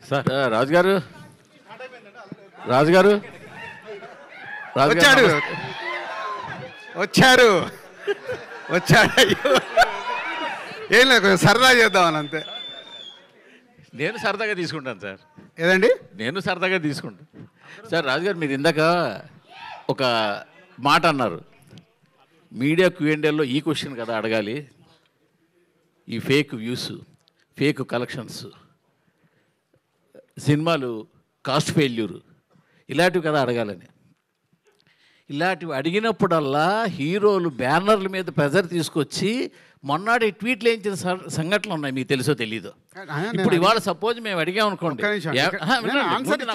Sir రాజుగారు రాజుగారు వచ్చాడు వచ్చారు వచ్చాడు. అయ్యో ఏం లేదు, కొంచెం సరదా చేద్దామని అంతే. నేను సరదాగా తీసుకుంటాను సార్. ఏదండి? నేను సరదాగా తీసుకుంటాను సార్. రాజుగారు మీరు ఇందాక ఒక మాట అన్నారు, మీడియా Q&Aలో ఈ క్వశ్చన్ కదా అడగాలి, ఈ ఫేక్ వ్యూస్, ఫేక్ కలెక్షన్స్, సినిమాలు కాస్ట్ ఫెయిల్యూర్ ఇలాంటివి కదా అడగాలని. ఇలాంటివి అడిగినప్పుడల్లా హీరోలు బ్యానర్ల మీద ప్రెజర్ తీసుకొచ్చి మొన్నటి ట్వీట్లు వేయించిన సంఘటనలు ఉన్నాయి, మీకు తెలుసో తెలీదు. ఇప్పుడు ఇవాళ సపోజ్ మేము అడిగామనుకోండి, నా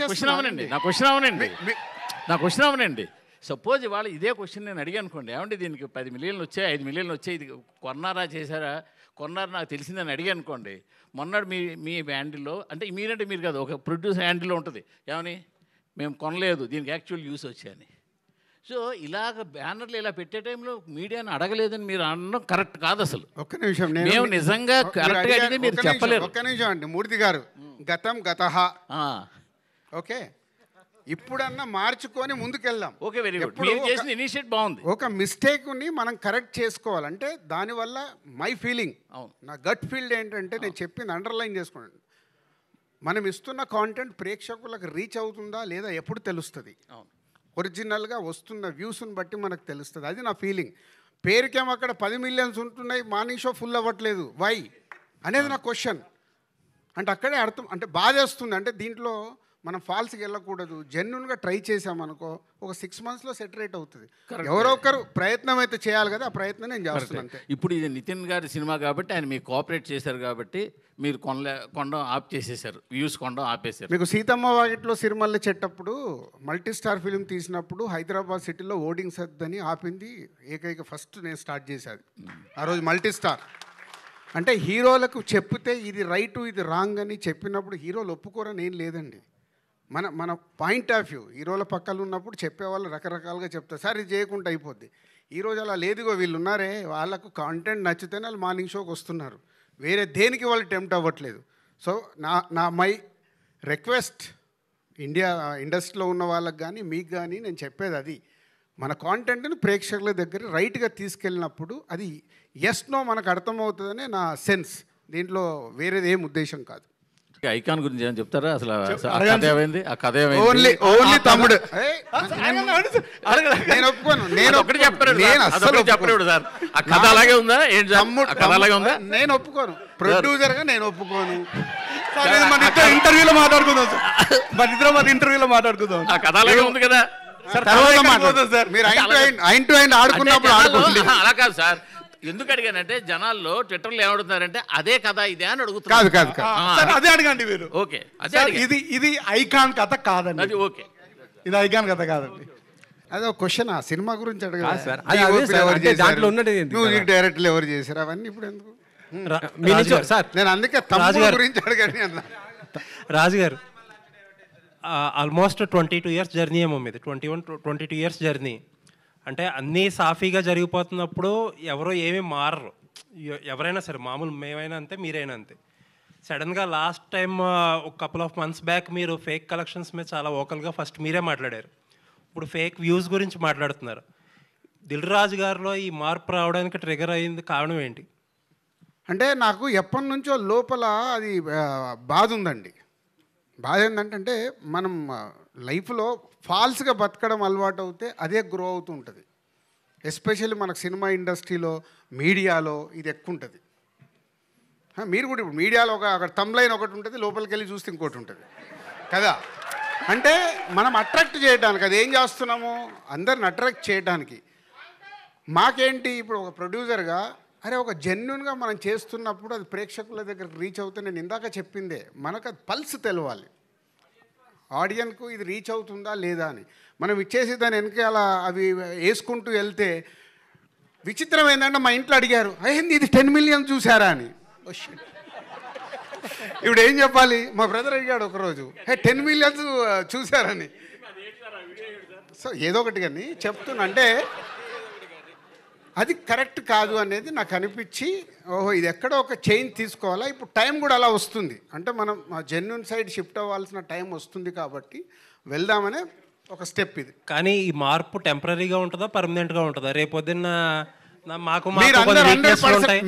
క్వశ్చన్ అవనండి, సపోజ్ ఇవాళ ఇదే క్వశ్చన్ నేను అడిగాను అనుకోండి, ఏమంటే దీనికి 10 మిలియన్లు వచ్చాయి, 5 మిలియన్లు వచ్చాయి, ఇది కొన్నారా చేశారా, కొన్నారు నాకు తెలిసిందని అడిగాను అనుకోండి, మొన్నటి మీ హ్యాండిల్లో, అంటే మీరంటే మీరు కాదు, ఒక ప్రొడ్యూసర్ హ్యాండిల్లో ఉంటుంది, ఏమని మేము కొనలేదు, దీనికి యాక్చువల్ యూస్ వచ్చాయని. సో ఇలాగ బ్యానర్లు ఇలా పెట్టే టైంలో మీడియాని అడగలేదని మీరు అనడం కరెక్ట్ కాదు అసలు. ఒక్క నిమిషం, మేము నిజంగా కరెక్ట్గా అడిగితే మీరు చెప్పలేరు. ఒక్క నిమిషం అండి మూర్తి గారు, గతం గతహ, ఓకే, ఇప్పుడన్నా మార్చుకొని ముందుకెళ్దాం. Okay, very good. మీరు చేసిన ఇనిషియేట్ బాగుంది. ఒక మిస్టేక్ని మనం కరెక్ట్ చేసుకోవాలంటే దానివల్ల మై ఫీలింగ్, నా గట్ ఫీల్డ్ ఏంటంటే నేను చెప్పింది అండర్లైన్ చేసుకోండి, మనం ఇస్తున్న కాంటెంట్ ప్రేక్షకులకు రీచ్ అవుతుందా లేదా ఎప్పుడు తెలుస్తుంది. ఒరిజినల్గా వస్తున్న వ్యూస్ని బట్టి మనకు తెలుస్తుంది, అది నా ఫీలింగ్. పేరుకేమో అక్కడ 10 మిలియన్స్ ఉంటున్నాయి, మార్నింగ్ షో ఫుల్ అవ్వట్లేదు, వై అనేది నా క్వశ్చన్. అంటే అక్కడే అర్థం, అంటే బాధేస్తుంది. అంటే దీంట్లో మనం ఫాల్స్కి వెళ్ళకూడదు, జెన్యున్గా ట్రై చేసామనుకో ఒక 6 మంత్స్లో సెటరేట్ అవుతుంది. ఎవరో ఒకరు ప్రయత్నం అయితే చేయాలి కదా, ఆ ప్రయత్నం నేను చేస్తున్నాను. ఇప్పుడు ఇది నితిన్ గారి సినిమా కాబట్టి ఆయన మీకు కోఆపరేట్ చేశారు కాబట్టి మీరు కొనడం ఆఫ్ చేసేసారు, వ్యూస్ కొనడం ఆపేశారు. మీకు Seethamma Vakitlo Sirimalle చెట్టప్పుడు multi star film తీసినప్పుడు హైదరాబాద్ సిటీలో ఓడింగ్ సద్దని ఆపింది ఏకైక ఫస్ట్ నేను స్టార్ట్ చేశాను ఆ రోజు. మల్టీ స్టార్ అంటే హీరోలకు చెప్తే ఇది రైటు ఇది రాంగ్ అని చెప్పినప్పుడు హీరోలు ఒప్పుకోరని ఏం లేదండి. మన పాయింట్ ఆఫ్ వ్యూ, హీరోల పక్కన ఉన్నప్పుడు చెప్పేవాళ్ళు రకరకాలుగా చెప్తారు, సార్ ఇది చేయకుండా అయిపోద్ది. ఈరోజు అలా లేదుగో, వీళ్ళు ఉన్నారే వాళ్ళకు కాంటెంట్ నచ్చితేనే వాళ్ళు మార్నింగ్ షోకి వస్తున్నారు, వేరే దేనికి వాళ్ళు టెంప్ట్ అవ్వట్లేదు. సో మై రిక్వెస్ట్ ఇండస్ట్రీలో ఉన్న వాళ్ళకి కానీ మీకు కానీ నేను చెప్పేది అది, మన కాంటెంట్ని ప్రేక్షకుల దగ్గర రైట్గా తీసుకెళ్ళినప్పుడు అది ఎస్ నో మనకు అర్థమవుతుందనే నా సెన్స్, దీంట్లో వేరేది ఏం ఉద్దేశం కాదు. ఐకాన్ గురించి ఏం చెప్తారా అసలు? ఆ కథ ఓన్లీ తమ్ముడు నేను ఒప్పుకోను, నేను చెప్పలేడు సార్. ఆ కథ అలాగే ఉందా? అలాగే ఉందా? నేను ఒప్పుకోను, ప్రొడ్యూసర్గా నేను ఒప్పుకోను. ఇంటర్వ్యూలో మాట్లాడుకుందాం సార్, మన ఇద్దరం ఇంటర్వ్యూలో మాట్లాడుకుందాం. ఆ కథ అలాగే ఉంది కదా సార్. మీరు ఐన్ టు ఐన్ ఆడుకున్నప్పుడు ఆడుకోండి. అలా కాదు సార్, ఎందుకు అడిగానంటే జనాల్లో ట్విట్టర్లో ఏమడుతున్నారంటే అదే కదా ఇదే అని అడుగుతారు. అదే అడగండి మీరు. ఓకే, ఇది ఐకాన్ కథ కాదండి. అది ఓకే, ఇది ఐకాన్ కథ కాదండి. అదే ఒక క్వశ్చన్, ఆ సినిమా గురించి అడగాలి. మ్యూజిక్ డైరెక్టర్లు ఎవరు చేశారు అవన్నీ ఇప్పుడు ఎందుకు? నేను అందుకే తమ్ముడు గురించి అడగండి అన్న. రాజు గారు ఆల్మోస్ట్ 22 ఇయర్స్ జర్నీ ఏమో మీది, 22 ఇయర్స్ జర్నీ. అంటే అన్నీ సాఫీగా జరిగిపోతున్నప్పుడు ఎవరో ఏమీ మారరు, ఎవరైనా సరే, మామూలు మేమైనా అంతే, మీరైనా అంతే. సడన్గా లాస్ట్ టైం ఒక కపుల్ ఆఫ్ మంత్స్ బ్యాక్ మీరు ఫేక్ కలెక్షన్స్ మీద చాలా ఓకల్గా ఫస్ట్ మీరే మాట్లాడారు, ఇప్పుడు ఫేక్ వ్యూస్ గురించి మాట్లాడుతున్నారు. దిల్ రాజు గారిలో ఈ మార్పు రావడానికి ట్రిగర్ అయింది కారణం ఏంటి? అంటే నాకు ఎప్పటి నుంచో లోపల అది బాధ ఉందండి. బాధ ఏంటంటే మనం లైఫ్లో ఫాల్స్గా బతకడం అలవాటు అవుతే అదే గ్రో అవుతూ ఉంటుంది. ఎస్పెషల్లీ మనకు సినిమా ఇండస్ట్రీలో, మీడియాలో ఇది ఎక్కువ ఉంటుంది. మీరు కూడా ఇప్పుడు మీడియాలో అక్కడ తమ్లైన్ ఒకటి ఉంటుంది, లోపలికి వెళ్ళి చూస్తే ఇంకోటి ఉంటుంది కదా. అంటే మనం అట్రాక్ట్ చేయడానికి, అది ఏం చేస్తున్నాము, అందరిని అట్రాక్ట్ చేయడానికి. మాకేంటి ఇప్పుడు ఒక ప్రొడ్యూసర్గా, అరే ఒక జెన్యున్గా మనం చేస్తున్నప్పుడు అది ప్రేక్షకుల దగ్గరకు రీచ్ అవుతే, నేను ఇందాక చెప్పిందే, మనకు అది పల్స్ తెలవాలి ఆడియన్కు, ఇది రీచ్ అవుతుందా లేదా అని. మనం ఇచ్చేసి దాని వెనకాల అవి వేసుకుంటూ వెళ్తే విచిత్రం ఏంటంటే మా ఇంట్లో అడిగారు, అయ్యింది ఇది 10 మిలియన్ చూసారా అని. ఇప్పుడు ఏం చెప్పాలి? మా బ్రదర్ అడిగాడు ఒకరోజు, 10 మిలియన్స్ చూసారని. సో ఏదో ఒకటి కానీ చెప్తున్నా, అంటే అది కరెక్ట్ కాదు అనేది నాకు అనిపించి ఓహో ఇది ఎక్కడో ఒక చేంజ్ తీసుకోవాలా. ఇప్పుడు టైం కూడా అలా వస్తుంది, అంటే మనం జెన్యున్ సైడ్ షిఫ్ట్ అవ్వాల్సిన టైం వస్తుంది కాబట్టి వెళ్దామనే ఒక స్టెప్ ఇది. కానీ ఈ మార్పు టెంపరీగా ఉంటుందా పర్మనెంట్గా ఉంటుందా? రేపొద్దున్న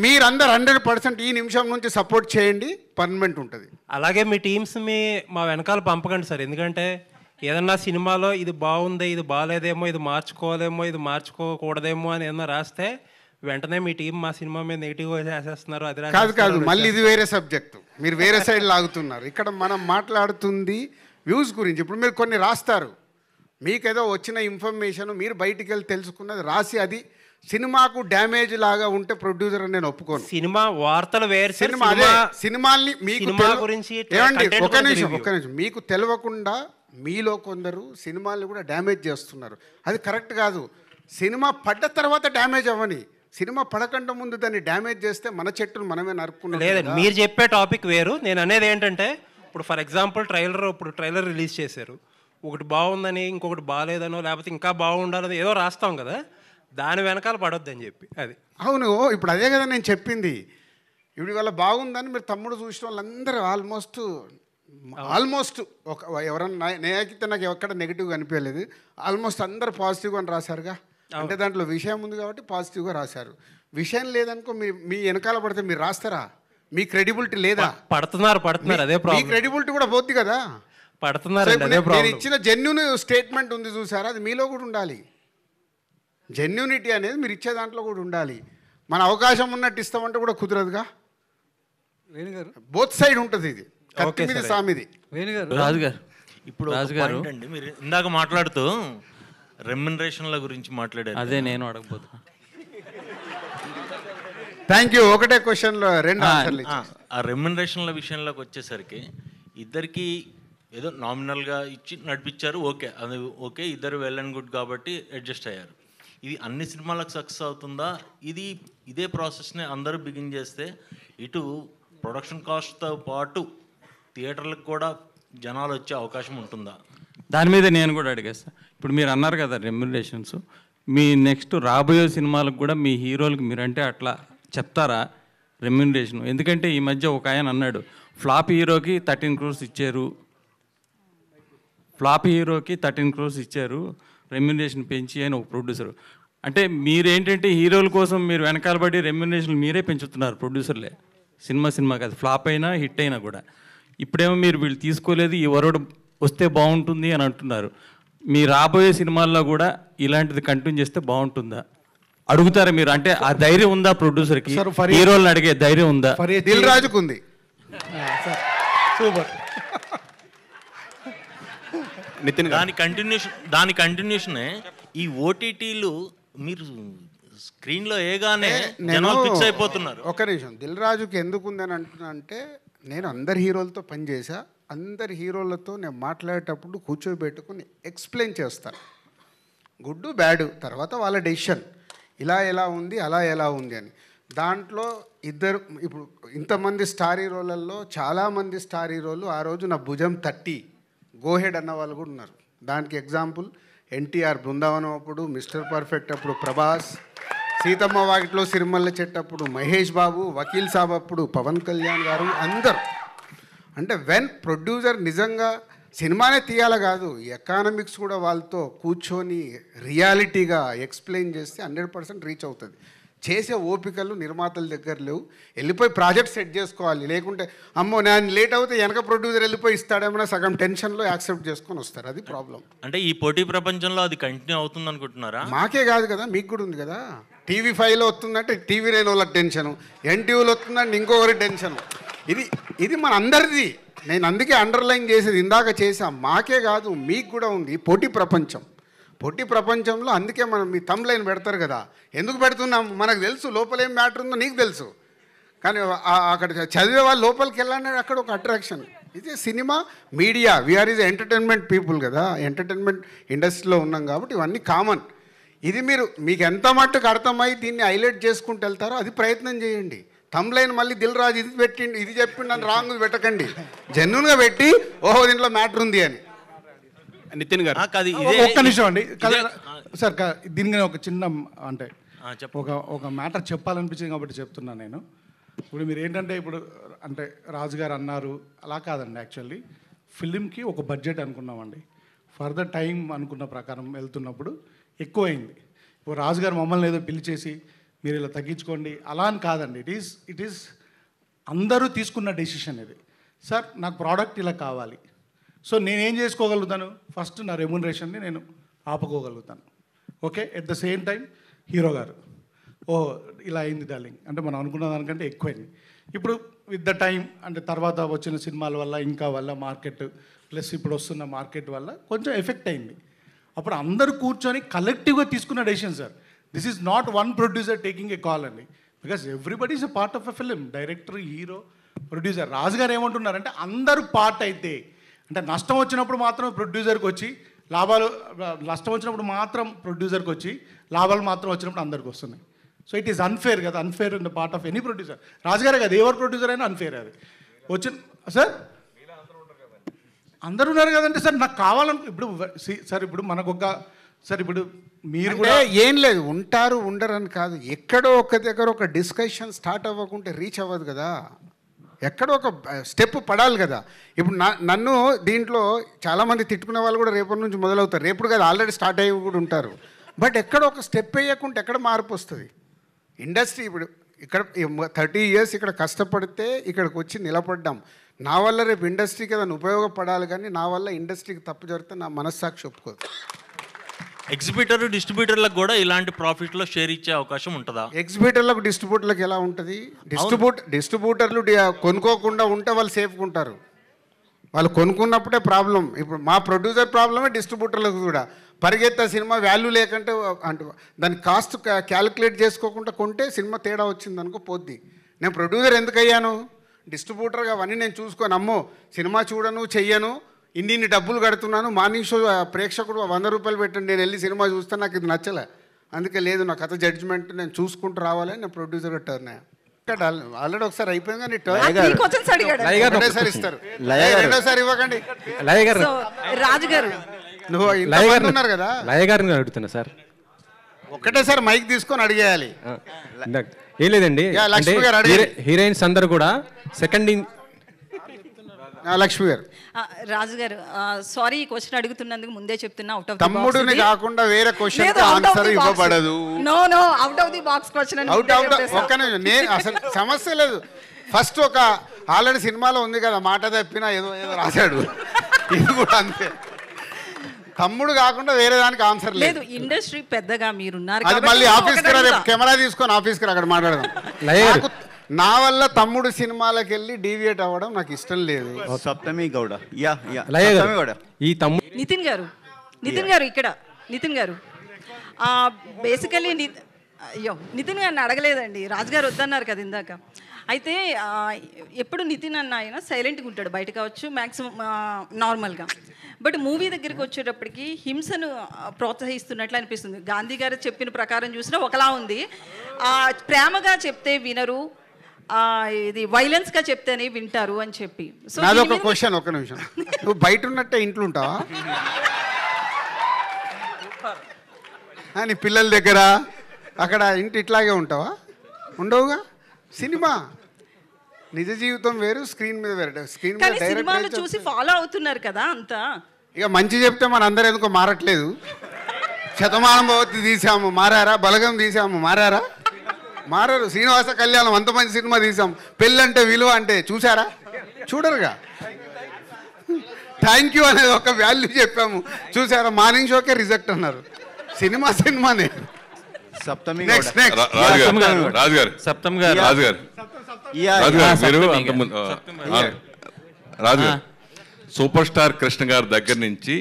మీరందరూ 100% ఈ నిమిషం నుంచి సపోర్ట్ చేయండి, పర్మనెంట్ ఉంటుంది. అలాగే మీ టీమ్స్ మా వెనకాల పంపకండి సార్. ఎందుకంటే ఏదన్నా సినిమాలో ఇది బాగుంది, ఇది బాగాలేదేమో, ఇది మార్చుకోలేమో, ఇది మార్చుకోకూడదేమో అని ఏదన్నా రాస్తే వెంటనే మీ టీం మా సినిమా మీద నెగిటివ్గా చేసేస్తున్నారు. అది కాదు మళ్ళీ ఇది వేరే సబ్జెక్టు, మీరు వేరే సైడ్ లాగుతున్నారు. ఇక్కడ మనం మాట్లాడుతుంది వ్యూస్ గురించి. ఇప్పుడు మీరు కొన్ని రాస్తారు, మీకేదో వచ్చిన ఇన్ఫర్మేషన్ మీరు బయటికి వెళ్ళి తెలుసుకున్నది రాసి అది సినిమాకు డ్యామేజ్ లాగా ఉంటే ప్రొడ్యూసర్ అని నేను ఒప్పుకోను. సినిమా వార్తలు వేరు, సినిమాల్ని మీకు గురించి ఏమండి ఒక నిమిషం మీకు తెలియకుండా మీలో కొందరు సినిమాల్ని కూడా డ్యామేజ్ చేస్తున్నారు. అది కరెక్ట్ కాదు. సినిమా పడ్డ తర్వాత డ్యామేజ్ అవ్వని, సినిమా పడకుండా ముందు దాన్ని డ్యామేజ్ చేస్తే మన చెట్టును మనమే నరుక్కున్నాం. లేదండి, మీరు చెప్పే టాపిక్ వేరు. నేను అనేది ఏంటంటే ఇప్పుడు ఫర్ ఎగ్జాంపుల్ ట్రైలర్ రిలీజ్ చేశారు, ఒకటి బాగుందని ఇంకొకటి బాగాలేదనో లేకపోతే ఇంకా బాగుండాలని ఏదో రాస్తాం కదా, దాని వెనకాల పడొద్దని చెప్పి. అది అవును, ఇప్పుడు అదే కదా నేను చెప్పింది. ఇప్పుడు ఇవాళ బాగుందని మీరు తమ్ముడు చూసిన వాళ్ళందరూ ఆల్మోస్ట్ ఒక ఎవరన్నా నేనైతే నాకు ఎక్కడ నెగిటివ్గా అనిపించలేదు. ఆల్మోస్ట్ అందరు పాజిటివ్గా అని రాశారుగా, అంటే దాంట్లో విషయం ఉంది కాబట్టి పాజిటివ్గా రాశారు. విషయం లేదనుకో మీ వెనకాల పడితే మీరు రాస్తారా? మీ క్రెడిబిలిటీ లేదా? పడుతున్నారు అదే ప్రాబ్లం. మీ క్రెడిబిలిటీ కూడా పోద్ది కదా. పడుతున్నారు. నేను ఇచ్చిన జెన్యూన్ స్టేట్మెంట్ ఉంది చూసారా, అది మీలో కూడా ఉండాలి. జెన్యూనిటీ అనేది మీరు ఇచ్చే దాంట్లో కూడా ఉండాలి. మన అవకాశం ఉన్నట్టు ఇస్తామంటే కూడా కుదరదుగా. వేణుగారు బోత్ సైడ్ ఉంటుంది ఇది, కత్తి మీద సామిది. వేణుగారు రాజుగారు ఇప్పుడు రాజుగారు అండి, మీరు ఇందాక మాట్లాడుతూ రెమ్యునరేషన్ల గురించి మాట్లాడారు. అదే నేను అడగబోతున్నా. Thank you. ఒకటే క్వశ్చన్లో 2 ఆన్సర్లు. ఆ రెమ్యునరేషన్ల విషయంలోకి వచ్చేసరికి ఇద్దరికి ఏదో నామినల్గా ఇచ్చి నడిపించారు, ఓకే, అది ఓకే, ఇద్దరు వెల్ అండ్ గుడ్ కాబట్టి అడ్జస్ట్ అయ్యారు. ఇది అన్ని సినిమాలకు సక్సెస్ అవుతుందా? ఇదే ప్రాసెస్ని అందరూ బిగిన్ చేస్తే ఇటు ప్రొడక్షన్ కాస్ట్తో పాటు థియేటర్లకు కూడా జనాలు వచ్చే అవకాశం ఉంటుందా? దాని మీద నేను కూడా అడిగేస్తాను. ఇప్పుడు మీరు అన్నారు కదా రెమ్యునరేషన్స్, మీ నెక్స్ట్ రాబోయే సినిమాలకు కూడా మీ హీరోలకు మీరంటే అట్లా చెప్తారా రెమ్యునరేషన్? ఎందుకంటే ఈ మధ్య ఒక ఆయన అన్నాడు, ఫ్లాప్ హీరోకి 13 crores ఇచ్చారు, రెమ్యునరేషన్ పెంచి అని ఒక ప్రొడ్యూసర్. అంటే మీరేంటంటే హీరోల కోసం మీరు వెనకాల పడి రెమ్యునరేషన్ మీరే పెంచుతున్నారు ప్రొడ్యూసర్లే, సినిమా కాదు, ఫ్లాప్ అయినా హిట్ అయినా కూడా. ఇప్పుడేమో మీరు వీళ్ళు తీసుకోలేదు, ఈ వరడు వస్తే బాగుంటుంది అని అంటున్నారు. మీ రాబోయే సినిమాల్లో కూడా ఇలాంటిది కంటిన్యూ చేస్తే బాగుంటుందా అడుగుతారా మీరు? అంటే ఆ ధైర్యం ఉందా ప్రొడ్యూసర్కి? హీరోలను అడిగే ధైర్యం ఉందా? దిల్ రాజుకు ఉంది. సూపర్. దాని కంటిన్యూషనే ఈ ఓటీటీలు మీరు స్క్రీన్లో ఏగానే జనాలు ఫిక్స్ అయిపోతున్నారు. ఒక నిమిషం, దిల్ రాజుకి ఎందుకు ఉందని అంటున్నా అంటే, నేను అందరు హీరోలతో పనిచేసా, అందరు హీరోలతో నేను మాట్లాడేటప్పుడు కూర్చోబెట్టుకుని ఎక్స్ప్లెయిన్ చేస్తాను, గుడ్ బ్యాడ్, తర్వాత వాళ్ళ డెసిషన్, ఇలా ఎలా ఉంది అలా ఎలా ఉంది అని. దాంట్లో ఇప్పుడు ఇంతమంది స్టార్ హీరోలలో చాలామంది స్టార్ హీరోలు ఆ రోజు నా భుజం తట్టి గోహెడ్ అన్న వాళ్ళు కూడా ఉన్నారు. దానికి ఎగ్జాంపుల్ ఎన్టీఆర్ బృందావనం అప్పుడు, మిస్టర్ పర్ఫెక్ట్ అప్పుడు ప్రభాస్, సీతమ్మ వాకిట్లో సిరిమల్ల చెట్టు అప్పుడు మహేష్ బాబు, వకీల్ సాబ్ అప్పుడు పవన్ కళ్యాణ్ గారు, అందరు. అంటే వెన్ ప్రొడ్యూసర్ నిజంగా సినిమానే తీయాల కాదు, ఎకానమిక్స్ కూడా వాళ్ళతో కూర్చొని రియాలిటీగా ఎక్స్ప్లెయిన్ చేస్తే 100% రీచ్ అవుతుంది. చేసే ఓపికలు నిర్మాతల దగ్గర లేవు. వెళ్ళిపోయి ప్రాజెక్ట్ సెట్ చేసుకోవాలి, లేకుంటే అమ్మో నేను లేట్ అవుతే వెనక ప్రొడ్యూసర్ వెళ్ళిపోయి ఇస్తాడేమో సగం టెన్షన్లో యాక్సెప్ట్ చేసుకొని వస్తారు. అది ప్రాబ్లం. అంటే ఈ పోటీ ప్రపంచంలో అది కంటిన్యూ అవుతుంది అనుకుంటున్నారా? మాకే కాదు కదా, మీకు కూడా ఉంది కదా. TV5లో వస్తుందంటే TV9 వాళ్ళకి టెన్షను, NTVలో వస్తుందంటే ఇంకొకరి టెన్షను. ఇది మన అందరిది. నేను అందుకే అండర్లైన్ చేసేది ఇందాక చేసా, మాకే కాదు మీకు కూడా ఉంది పోటీ ప్రపంచం. పోటీ ప్రపంచంలో అందుకే మనం మీ థంబ్ లైన్ పెడతారు కదా, ఎందుకు పెడుతున్నాం మనకు తెలుసు, లోపల ఏం మ్యాటర్ ఉందో నీకు తెలుసు. కానీ అక్కడ చదివే వాళ్ళు లోపలికి వెళ్ళాలని అక్కడ ఒక అట్రాక్షన్. ఇది cinema media, we are is entertainment people కదా, ఎంటర్టైన్మెంట్ ఇండస్ట్రీలో ఉన్నాం కాబట్టి ఇవన్నీ కామన్. ఇది మీకు ఎంత మట్టుకు అర్థమై దీన్ని హైలైట్ చేసుకుంటూ వెళ్తారో అది ప్రయత్నం చేయండి. థంబ్ లైన్ మళ్ళీ దిల్ రాజు ఇది పెట్టిండి, ఇది చెప్పిండి అని రాంగ్ పెట్టకండి, జెన్యున్గా పెట్టి ఓహో దీంట్లో మ్యాటర్ ఉంది అని. నితిన్ గారు ఒక్క నిమిషం అండి సార్, దీనికి ఒక చిన్న అంటే ఒక మ్యాటర్ చెప్పాలనిపించింది కాబట్టి చెప్తున్నాను నేను. ఇప్పుడు మీరు ఏంటంటే ఇప్పుడు అంటే రాజు గారు అన్నారు, అలా కాదండి. యాక్చువల్లీ ఫిలింకి ఒక బడ్జెట్ అనుకున్నామండి. ఫర్దర్ టైం అనుకున్న ప్రకారం వెళ్తున్నప్పుడు ఎక్కువైంది. ఇప్పుడు రాజు గారు మమ్మల్ని ఏదో పిలిచేసి మీరు ఇలా తగ్గించుకోండి అలా అని కాదండి. ఇట్ ఈస్ అందరూ తీసుకున్న డెసిషన్ ఇది. సార్ నాకు ప్రోడక్ట్ ఇలా కావాలి, సో నేనేం చేసుకోగలుగుతాను, ఫస్ట్ నా రెమ్యునరేషన్ని నేను ఆపుకోగలుగుతాను. Okay, at the same time hero గారు ఇలా అయింది డార్లింగ్ అంటే మనం అనుకున్న దానికంటే ఎక్కువైంది. ఇప్పుడు విత్ ద టైం అంటే తర్వాత వచ్చిన సినిమాల వల్ల ఇంకా వల్ల మార్కెట్ ప్లస్ ఇప్పుడు వస్తున్న మార్కెట్ వల్ల కొంచెం ఎఫెక్ట్ అయింది. అప్పుడు అందరూ కూర్చొని కలెక్టివ్గా తీసుకున్న decision sir. This is not one producer taking a call అండి, because everybody is a part of a film. Director, hero, producer. Raju గారు ఏమంటున్నారంటే అందరూ పార్ట్ అయితే అంటే నష్టం వచ్చినప్పుడు మాత్రం ప్రొడ్యూసర్కి వచ్చి లాభాలు, నష్టం వచ్చినప్పుడు మాత్రం ప్రొడ్యూసర్కి వచ్చి లాభాలు మాత్రం వచ్చినప్పుడు అందరికి వస్తున్నాయి. సో ఇట్ ఈస్ అన్ఫేర్ కదా, unfair in the part of any producer. రాజుగారే కదా, ఎవరు ప్రొడ్యూసర్ అయినా అన్ఫేర్ అది వచ్చిన. సార్ అందరూ ఉన్నారు కదంటే సార్ నాకు కావాలను ఇప్పుడు సార్ ఇప్పుడు మనకొక సార్ ఇప్పుడు మీరు కూడా ఏం లేదు, ఉంటారు ఉండరు అని కాదు. ఎక్కడో ఒక దగ్గర ఒక డిస్కషన్ స్టార్ట్ అవ్వకుంటే రీచ్ అవ్వదు కదా, ఎక్కడో ఒక స్టెప్ పడాలి కదా. ఇప్పుడు నన్ను దీంట్లో చాలామంది తిట్టుకునే వాళ్ళు కూడా రేపటి నుంచి మొదలవుతారు. రేపుడు కదా, ఆల్రెడీ స్టార్ట్ అయ్యి కూడా ఉంటారు. బట్ ఎక్కడ ఒక స్టెప్ వేయకుంటే ఎక్కడ మార్పు వస్తుంది? ఇండస్ట్రీ ఇప్పుడు ఇక్కడ 30 years ఇక్కడ కష్టపడితే ఇక్కడికి వచ్చి నిలబడ్డాం. నా వల్ల రేపు ఇండస్ట్రీకి ఏదైనా ఉపయోగపడాలి, కానీ నా వల్ల ఇండస్ట్రీకి తప్పు జరిగితే నా మనస్సాక్షి ఒప్పుకోదు. ఎగ్జిబిటర్, డిస్ట్రిబ్యూటర్లకు కూడా ఇలాంటి ప్రాఫిట్లో షేర్ ఇచ్చే అవకాశం ఉంటుందా? ఎగ్జిబిటర్లకు, డిస్ట్రిబ్యూటర్లకు ఎలా ఉంటుంది? డిస్ట్రిబ్యూటర్లు కొనుక్కోకుండా ఉంటే వాళ్ళు సేఫ్గా ఉంటారు. వాళ్ళు కొనుక్కున్నప్పుడే ప్రాబ్లం. ఇప్పుడు మా ప్రొడ్యూసర్ ప్రాబ్లమే, డిస్ట్రిబ్యూటర్లకు కూడా. పరిగెత్తే సినిమా వాల్యూ లేకుంటే అంటే దాని కాస్ట్ క్యాలిక్యులేట్ చేసుకోకుండా కొంటే సినిమా తేడా వచ్చింది అనుకో పోద్ది. నేను ప్రొడ్యూసర్ ఎందుకు అయ్యాను? డిస్ట్రిబ్యూటర్గా అవన్నీ నేను చూసుకొని అమ్మో సినిమా చూడను, చెయ్యను, ఇన్ని డబ్బులు కడుతున్నాను, మార్నింగ్ షో ప్రేక్షకుడు 100 రూపాయలు పెట్టండి, నేను వెళ్ళి సినిమా చూస్తే నాకు ఇది నచ్చలే, అందుకే లేదు నా కథ జడ్జిమెంట్ నేను చూసుకుంటూ రావాలని నేను ప్రొడ్యూసర్గా టర్న్ అయ్యా. ఇక్కడ ఆల్రెడీ ఒకసారి అయిపోయింది కానీ ఒకటేసారి ఇస్తారు, రెండోసారి ఇవ్వకండి. రాజుగారు నువ్వు ఇంతమంది ఉన్నారు కదా, లయగారిని అడుగుతున్నా సార్. ఒకటేసారి మైక్ తీసుకొని అడిగేయాలి. ఏం లేదండి, లక్ష్మి గారు అడిగారు, హీరోయిన్స్ అందరు కూడా సెకండ్ లక్ష్మి గారు. రాజుగారు సారీ, ఈ క్వశ్చన్ అడుగుతున్నందుకు ముందే చెప్తున్నా, అవుట్ ఆఫ్ తమ్ముడిని కాకుండా వేరే క్వశ్చన్ ఆన్సర్ ఇవ్వబడదు. No no, out of the box question. ఒక్క నిమిషం, అసలు సమస్య లేదు. ఫస్ట్ ఒక ఆల్రెడీ సినిమాలో ఉంది కదా, మాట తప్పినా ఏదో ఏదో రాశాడు, ఇది కూడా అంతే. తమ్ముడు కాకుండా వేరే దానికి ఆన్సర్ లేదు. ఇండస్ట్రీ పెద్దగా మీరున్నారు, అది మళ్ళీ ఆఫీస్కి రా, రేపు కెమెరా తీసుకొని ఆఫీస్కి రా, అక్కడ మాట్లాడదాం. నా వల్ల తమ్ముడు సినిమాలకు వెళ్ళి డీవియేట్ అవ్వడం నాకు ఇష్టం లేదు. సప్తమి గౌడ, ఈ తమ్ముడు నితిన్ గారు ఇక్కడ నితిన్ గారు బేసికలీ అయ్యో నితిన్ గారిని అడగలేదండి, రాజుగారు వద్దన్నారు కదా ఇందాక. అయితే ఎప్పుడు నితిన్ అన్న ఆయన సైలెంట్గా ఉంటాడు, బయట కావచ్చు మ్యాక్సిమం నార్మల్గా. బట్ మూవీ దగ్గరికి వచ్చేటప్పటికి హింసను ప్రోత్సహిస్తున్నట్లు అనిపిస్తుంది. గాంధీ గారు చెప్పిన ప్రకారం చూసినా ఒకలా ఉంది. ప్రేమగా చెప్తే వినరు, ఇది వైలెన్స్గా చెప్తేనే వింటారు అని చెప్పి. సో నాదొక క్వశ్చన్, ఒక నిమిషం, నువ్వు బయట ఉన్నట్టే ఇంట్లో ఉంటావా? నీ పిల్లల దగ్గర అక్కడ ఇంటి ఇట్లాగే ఉంటావా? ఉండవుగా. సినిమా నిజ జీవితం వేరు, స్క్రీన్ మీద వేరు. స్క్రీన్ మీద సినిమాలు చూసి ఫాలో అవుతున్నారు కదా అంతా. ఇక మంచి చెప్తే మన అందరూ ఎందుకో మారట్లేదు. శతమానం భవతి తీసాము, మారారా? బలగం తీసాము, మారారా? మారారు. శ్రీనివాస కళ్యాణం అంత మంచి సినిమా తీసాం, పెళ్ళంటే విలువ అంటే చూసారా? చూడరుగా. థ్యాంక్ యూ అనేది ఒక వాల్యూ చెప్పాము, చూసారా? మార్నింగ్ షోకే రిజెక్ట్ అన్నారు. సినిమానే. సప్తమి రాజుగారు సూపర్ స్టార్ కృష్ణ గారి దగ్గర నుంచి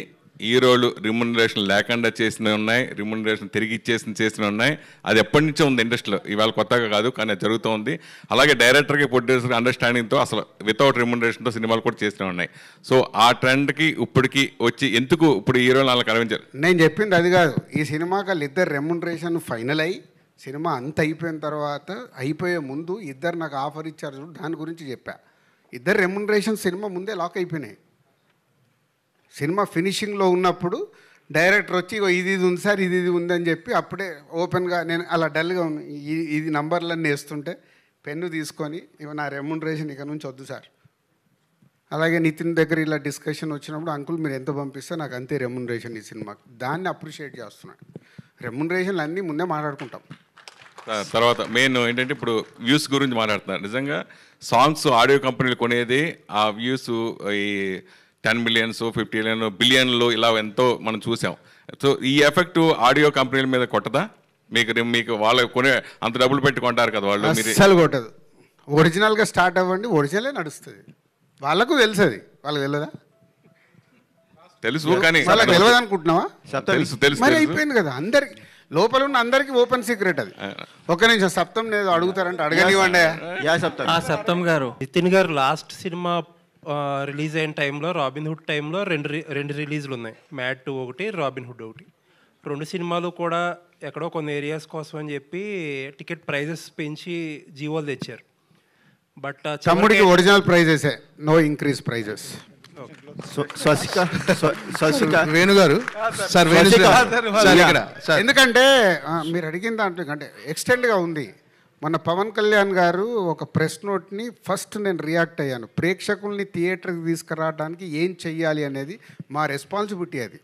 హీరోలు రిమ్యునరేషన్ లేకుండా చేసినవి ఉన్నాయి, రిమ్యునరేషన్ తిరిగి చేసినవి ఉన్నాయి. అది ఎప్పటి నుంచో ఉంది ఇండస్ట్రీలో, ఇవాళ కొత్తగా కాదు, కానీ అది జరుగుతూ ఉంది. అలాగే డైరెక్టర్కి, ప్రొడ్యూసర్కి అండర్స్టాండింగ్తో అసలు వితౌట్ రిమ్యునరేషన్తో సినిమాలు కూడా చేసినవి ఉన్నాయి. సో ఆ ట్రెండ్కి ఇప్పటికి వచ్చి ఎందుకు ఇప్పుడు హీరోలు అలా కనిపించారు? నేను చెప్పింది అది కాదు. ఈ సినిమాకి వాళ్ళు ఇద్దరు రెమ్యునరేషన్ ఫైనల్ అయ్యి సినిమా అంత అయిపోయిన తర్వాత, అయిపోయే ముందు ఇద్దరు నాకు ఆఫర్ ఇచ్చారు చూడు, దాని గురించి చెప్పా. ఇద్దరు రెమ్యునరేషన్ సినిమా ముందే లాక్ అయిపోయినాయి. సినిమా ఫినిషింగ్లో ఉన్నప్పుడు డైరెక్టర్ వచ్చి ఇగో ఇది ఉంది సార్, ఇది ఉంది అని చెప్పి అప్పుడే ఓపెన్గా నేను అలా డల్గా ఉంది ఇది నంబర్లన్నీ వేస్తుంటే పెన్ను తీసుకొని ఇవి నా రెమ్యునరేషన్ ఇక నుంచి వద్దు సార్. అలాగే నితిన్ దగ్గర ఇలా డిస్కషన్ వచ్చినప్పుడు అంకుల్ మీరు ఎంత పంపిస్తే నాకు అంతే రెమ్యునరేషన్ ఈ సినిమాకి, దాన్ని అప్రిషియేట్ చేస్తున్నాను. రెమ్యునరేషన్లు అన్నీ ముందే మాట్లాడుకుంటాం. తర్వాత మెయిన్ ఏంటంటే ఇప్పుడు వ్యూస్ గురించి మాట్లాడుతున్నారు. నిజంగా సాంగ్స్ ఆడియో కంపెనీలు కొనేది ఆ వ్యూస్ ఈ 10 మిలియన్స్ 50 మిలియన్ బిలియన్లు ఇలా ఎంతో మనం చూసాం. సో ఈ ఎఫెక్ట్ ఆడియో కంపెనీల మీద కొట్టదా మీకు వాళ్ళు కొనే అంత డబ్బులు పెట్టి కొంటారు కదా వాళ్ళు? అస్సలు కొట్టదు. ఒరిజినల్గా స్టార్ట్ అవ్వండి, ఒరిజినలే నడుస్తుంది. వాళ్ళకు తెలుసు, అది వాళ్ళకి తెలియదా? తెలుసు కానీ వాళ్ళకి తెలియదు అనుకుంటున్నావా? తెలుసు మరి అయిపోయింది కదా, అందరికి లోపల ఉన్న అందరికి ఓపెన్ సీక్రెట్ అది. ఒక నిమిషం సప్తం లేదు అడుగుతారంటే అడగనివ్వండి. సప్తం గారు, నితిన్ గారు లాస్ట్ సినిమా రిలీజ్ అయిన టైంలో రాబిన్ హుడ్ టైంలో రెండు రిలీజ్లు ఉన్నాయి, మ్యాడ్ 2 ఒకటి, రాబిన్ హుడ్ ఒకటి. 2 సినిమాలు కూడా ఎక్కడో కొన్ని ఏరియాస్ కోసం అని చెప్పి టికెట్ ప్రైజెస్ పెంచి జీవోలు తెచ్చారు. బట్ తమ్ముడికి ఒరిజినల్ ప్రైజెసే, నో ఇంక్రీజ్ ప్రైజెస్. వేణుగారు సార్, ఎందుకంటే మీరు అడిగిన దాంట్లో అంటే ఎక్స్టెండ్గా ఉంది. మన పవన్ కళ్యాణ్ గారు ఒక ప్రెస్ నోట్ని ఫస్ట్ నేను రియాక్ట్ అయ్యాను. ప్రేక్షకుల్ని థియేటర్కి తీసుకురావడానికి ఏం చెయ్యాలి అనేది మా రెస్పాన్సిబిలిటీ అది.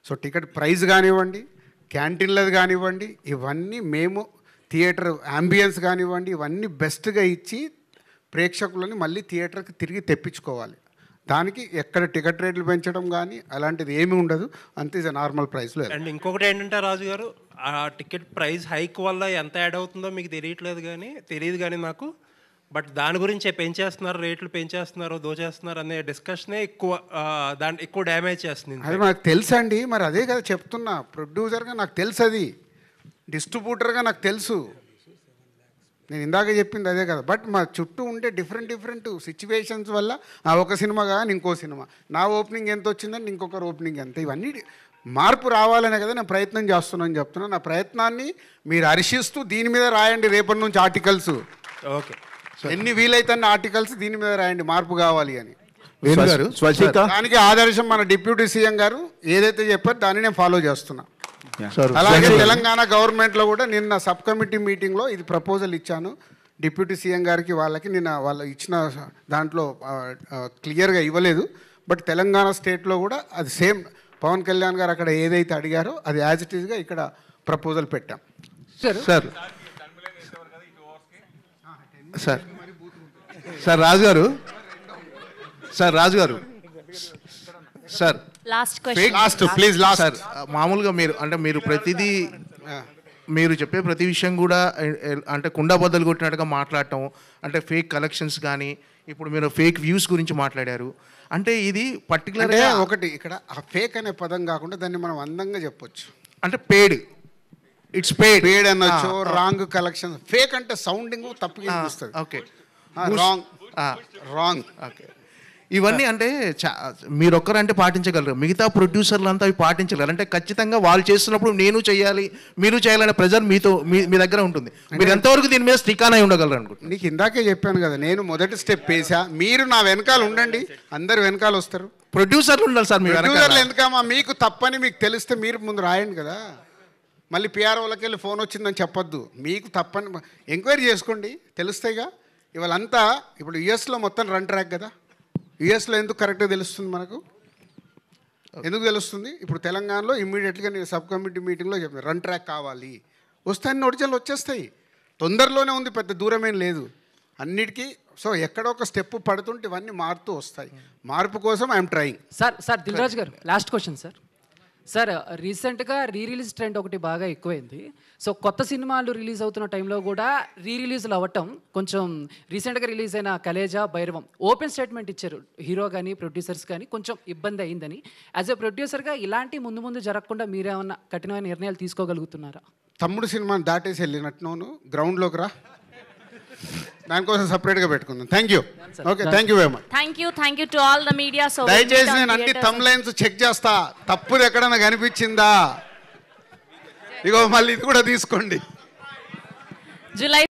సో టికెట్ ప్రైస్ కానివ్వండి, క్యాంటీన్లది కానివ్వండి, ఇవన్నీ మేము థియేటర్ యాంబియన్స్ కానివ్వండి, ఇవన్నీ బెస్ట్గా ఇచ్చి ప్రేక్షకులని మళ్ళీ థియేటర్కి తిరిగి తెప్పించుకోవాలి. దానికి ఎక్కడ టికెట్ రేట్లు పెంచడం కానీ అలాంటిది ఏమీ ఉండదు. అంతే నార్మల్ ప్రైస్లో. అండ్ ఇంకొకటి ఏంటంటే రాజు గారు, ఆ టికెట్ ప్రైస్ హైక్ వల్ల ఎంత యాడ్ అవుతుందో మీకు తెలియదు కానీ నాకు, బట్ దాని గురించే పెంచేస్తున్నారు, రేట్లు పెంచేస్తున్నారు, దోచేస్తున్నారు అనే డిస్కషనే ఎక్కువ డ్యామేజ్ చేస్తుంది. అది నాకు తెలుసు అండి, మరి అదే కదా చెప్తున్నా. ప్రొడ్యూసర్గా నాకు తెలుసు, అది డిస్ట్రిబ్యూటర్గా నాకు తెలుసు. నేను ఇందాక చెప్పింది అదే కదా. బట్ మా చుట్టూ ఉండే డిఫరెంట్ సిచ్యువేషన్స్ వల్ల ఆ ఒక సినిమా కానీ ఇంకో సినిమా, నా ఓపెనింగ్ ఎంత వచ్చిందని ఇంకొకరు ఓపెనింగ్ ఎంత, ఇవన్నీ మార్పు రావాలనే కదా నేను ప్రయత్నం చేస్తున్నాను చెప్తున్నాను. నా ప్రయత్నాన్ని మీరు హర్షిస్తూ దీని మీద రాయండి రేపటి నుంచి ఆర్టికల్స్. ఓకే, ఎన్ని వీలైతే ఆర్టికల్స్ దీని మీద రాయండి, మార్పు కావాలి అని. దానికి ఆదర్శం మన డిప్యూటీ సీఎం గారు ఏదైతే చెప్పారో దాన్ని నేను ఫాలో చేస్తున్నా. అలాగే తెలంగాణ గవర్నమెంట్లో కూడా నిన్న సబ్ కమిటీ మీటింగ్లో ఇది ప్రపోజల్ ఇచ్చాను డిప్యూటీ సీఎం గారికి. వాళ్ళకి నిన్న వాళ్ళు ఇచ్చిన దాంట్లో క్లియర్గా ఇవ్వలేదు. బట్ తెలంగాణ స్టేట్లో కూడా అది సేమ్ పవన్ కళ్యాణ్ గారు అక్కడ ఏదైతే అడిగారో అది యాజ్ ఇట్ ఈస్గా ఇక్కడ ప్రపోజల్ పెట్టాం. సార్ రాజు గారు మామూలుగా మీరు ప్రతిదీ మీరు చెప్పే ప్రతి విషయం కూడా అంటే కుండా బద్దలు కొట్టినట్టుగా మాట్లాడటం, అంటే ఫేక్ కలెక్షన్స్ కానీ, ఇప్పుడు మీరు ఫేక్ వ్యూస్ గురించి మాట్లాడారు. అంటే ఇది పర్టికులర్గా ఒకటి ఇక్కడ ఆ ఫేక్ అనే పదం కాకుండా దాన్ని మనం అందంగా చెప్పొచ్చు. అంటే ఇట్స్ పేడ్ అనొచ్చు, రాంగ్ కలెక్షన్. ఫేక్ అంటే సౌండింగ్ తప్పుగా వస్తుంది. Okay, wrong. ఓకే, ఇవన్నీ అంటే మీరు ఒక్కరంటే పాటించగలరు, మిగతా ప్రొడ్యూసర్లు అంతా అవి పాటించగలరు. అంటే ఖచ్చితంగా వాళ్ళు చేస్తున్నప్పుడు నేను చేయాలి, మీరు చేయాలనే ప్రెజర్ మీ దగ్గర ఉంటుంది. మీరు ఎంతవరకు దీని మీద స్టిక్ అయి ఉండగలరు అనుకుంటున్నాను. నీకు ఇందాకే చెప్పాను కదా, నేను మొదటి స్టెప్ వేసా, మీరు నా వెనకాల ఉండండి, అందరు వెనకాల వస్తారు. ప్రొడ్యూసర్లు ఉండాలి సార్. ప్రొడ్యూసర్లు ఎందుకమ్మా, మీకు తప్పని మీకు తెలిస్తే మీరు ముందు రాయండి కదా. మళ్ళీ పిఆర్ఓలకి వెళ్ళి ఫోన్ వచ్చిందని చెప్పొద్దు. మీకు తప్పని ఎంక్వైరీ చేసుకోండి, తెలుస్తాయిగా. ఇవాళంతా ఇప్పుడు యుఎస్లో మొత్తం రన్ ట్రాక్ కదా. యుఎస్లో ఎందుకు కరెక్ట్గా తెలుస్తుంది మనకు? ఎందుకు తెలుస్తుంది? ఇప్పుడు తెలంగాణలో ఇమ్మీడియట్గా నేను సబ్ కమిటీ మీటింగ్లో చెప్పాను, రన్ ట్రాక్ కావాలి. వస్తాయని ఒరిజినల్ వచ్చేస్తాయి, తొందరలోనే ఉంది, పెద్ద దూరమేం లేదు అన్నిటికీ. సో ఎక్కడో ఒక స్టెప్ పడుతుంటే ఇవన్నీ మారుతూ వస్తాయి. మార్పు కోసం I'm trying. Sir Dil Raju గారు, లాస్ట్ క్వశ్చన్ సార్ రీసెంట్గా రిలీజ్ ట్రెండ్ ఒకటి బాగా ఎక్కువైంది. సో కొత్త సినిమాలు రిలీజ్ అవుతున్న టైంలో కూడా రిలీజ్లు అవ్వటం, కొంచెం రీసెంట్గా రిలీజ్ అయిన కలేజా, భైరవం ఓపెన్ స్టేట్మెంట్ ఇచ్చారు హీరో కానీ ప్రొడ్యూసర్స్ కానీ, కొంచెం ఇబ్బంది అయిందని. యాజ్ ఎ ప్రొడ్యూసర్గా ఇలాంటి ముందు జరగకుండా మీరేమన్నా కఠినమైన నిర్ణయాలు తీసుకోగలుగుతున్నారా? తమ్ముడు సినిమాని దాటేసి వెళ్ళినట్టును గ్రౌండ్లోకి రా, దానికోసం సపరేట్గా పెట్టుకుందాం. Thank you. Okay, thank you very much. Thank you to all the media. So దయచేసి నేను అన్ని థంబ్ లైన్స్ చెక్ చేస్తా, తప్పుది ఎక్కడన్నా కనిపించిందా, ఇగో మళ్ళీ ఇది కూడా తీసుకోండి. జూలై